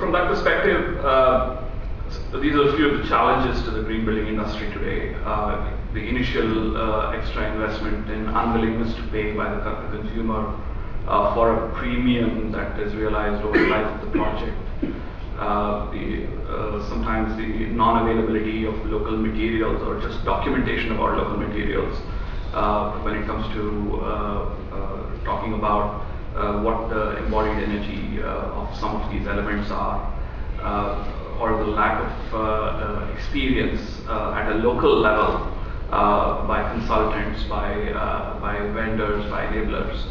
from that perspective, these are a few of the challenges to the green building industry today. The initial extra investment and unwillingness to pay by the consumer for a premium that is realized over the life of the project. Sometimes the non-availability of local materials or just documentation about local materials when it comes to talking about what the embodied energy of some of these elements are, or the lack of experience at a local level by consultants, by vendors, by enablers.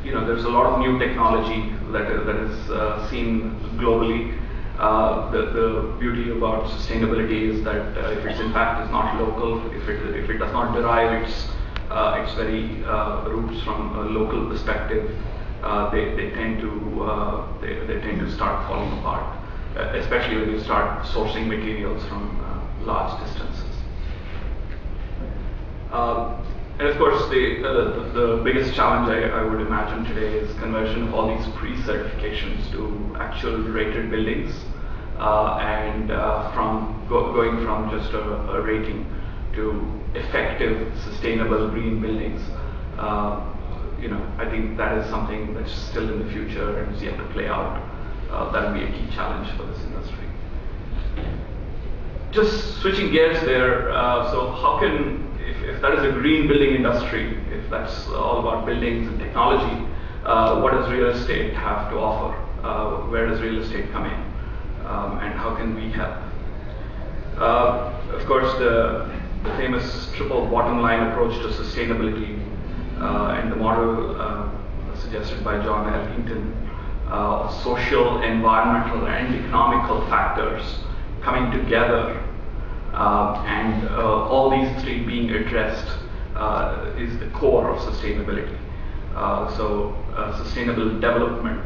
There's a lot of new technology that is seen globally. The beauty about sustainability is that if it's in fact is not local, if it does not derive its very roots from a local perspective, they tend to start falling apart, especially when you start sourcing materials from large distances. And of course, the biggest challenge I would imagine today is conversion of all these pre-certifications to actual rated buildings, and going from just a rating to effective, sustainable green buildings. I think that is something that's still in the future and is yet to play out. That will be a key challenge for this industry. Just switching gears there, so how can, if that is a green building industry, if that's all about buildings and technology, what does real estate have to offer? Where does real estate come in? And how can we help? Of course, the famous triple bottom line approach to sustainability and the model suggested by John L. Hinton of social, environmental, and economical factors coming together, and all these three being addressed is the core of sustainability. So sustainable development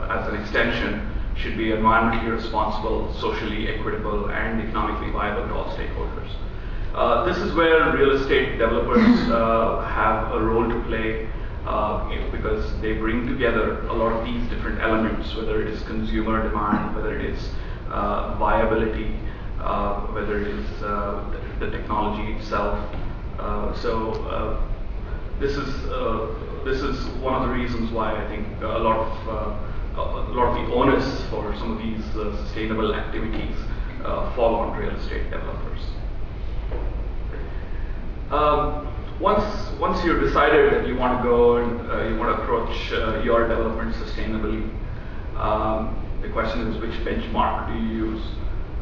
as an extension should be environmentally responsible, socially equitable, and economically viable to all stakeholders. This is where real estate developers have a role to play, because they bring together a lot of these different elements, whether it is consumer demand, whether it is viability, whether it is the technology itself. This is one of the reasons why I think a lot of the onus for some of these sustainable activities fall on real estate developers. Once you've decided that you want to go and you want to approach your development sustainably, the question is, which benchmark do you use?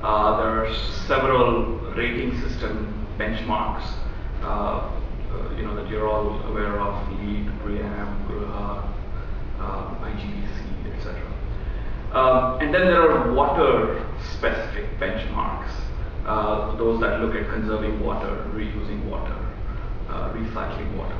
There are several rating system benchmarks that you're all aware of: LEED, BREEAM, GRUHA, IGBC, etc. And then there are water-specific benchmarks, those that look at conserving water, reusing water, recycling water.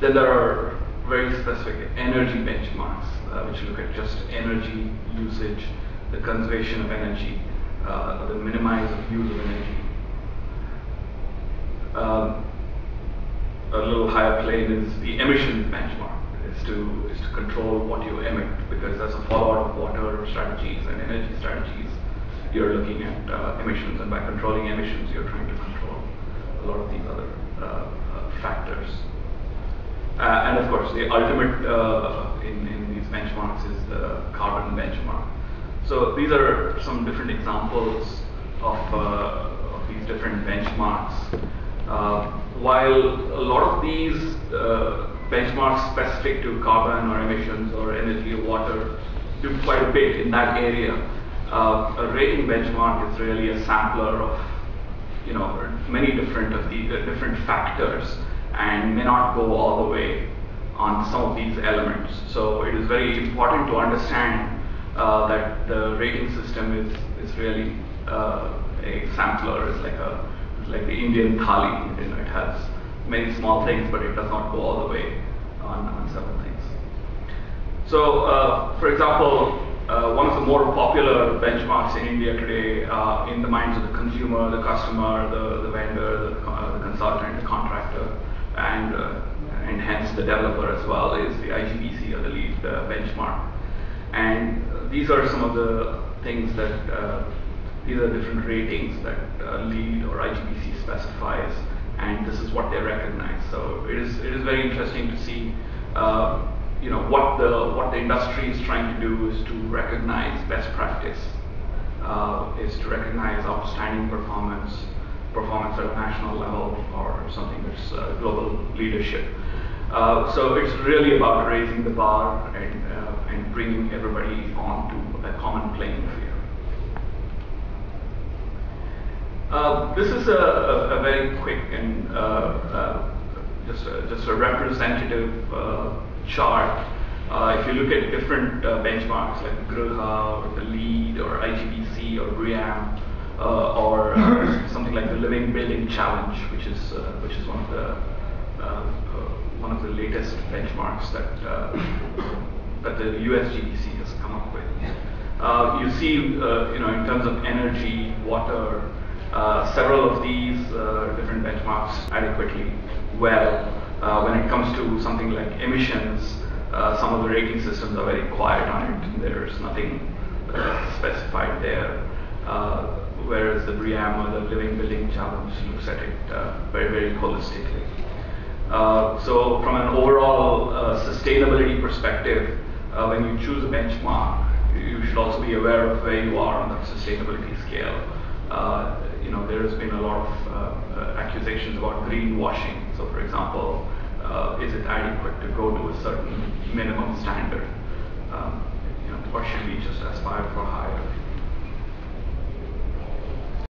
Then there are very specific energy benchmarks, which look at just energy usage, the conservation of energy, the minimize of use of energy. A little higher plane is the emissions benchmark, is to control what you emit, because as a fallout of water strategies and energy strategies, you're looking at emissions, and by controlling emissions, you're trying to control a lot of these other factors. And of course, the ultimate in these benchmarks is the carbon benchmark. So these are some different examples of these different benchmarks. While a lot of these benchmarks specific to carbon or emissions or energy or water do quite a bit in that area, a rating benchmark is really a sampler of many different of the different factors, and may not go all the way on some of these elements. So it is very important to understand that the rating system is really a sampler. It's like the Indian thali. It has many small things, but it does not go all the way on several things. So, for example, one of the more popular benchmarks in India today, in the minds of the consumer, the customer, the vendor, the consultant, the contractor, and hence the developer as well, is the IGBC or the LEED benchmark. And these are some of the things that, these are different ratings that LEED or IGBC specifies, and this is what they recognize. So it is very interesting to see what the industry is trying to do is to recognize best practice, is to recognize outstanding performance at a national level, or something that's global leadership. So it's really about raising the bar and bringing everybody onto a common playing field. This is a very quick and just a representative chart. If you look at different benchmarks like Griha or the LEED or IGBC or BREEAM, or something like the Living Building Challenge, which is one of the latest benchmarks that the USGBC has come up with. You see, in terms of energy, water, several of these different benchmarks adequately well. When it comes to something like emissions, some of the rating systems are very quiet on it. There's nothing specified there. Whereas the BREEAM or the Living Building Challenge looks at it very, very holistically. So from an overall sustainability perspective, when you choose a benchmark, you should also be aware of where you are on that sustainability scale. There has been a lot of accusations about greenwashing. So for example, is it adequate to go to a certain minimum standard? Or should we just aspire for higher?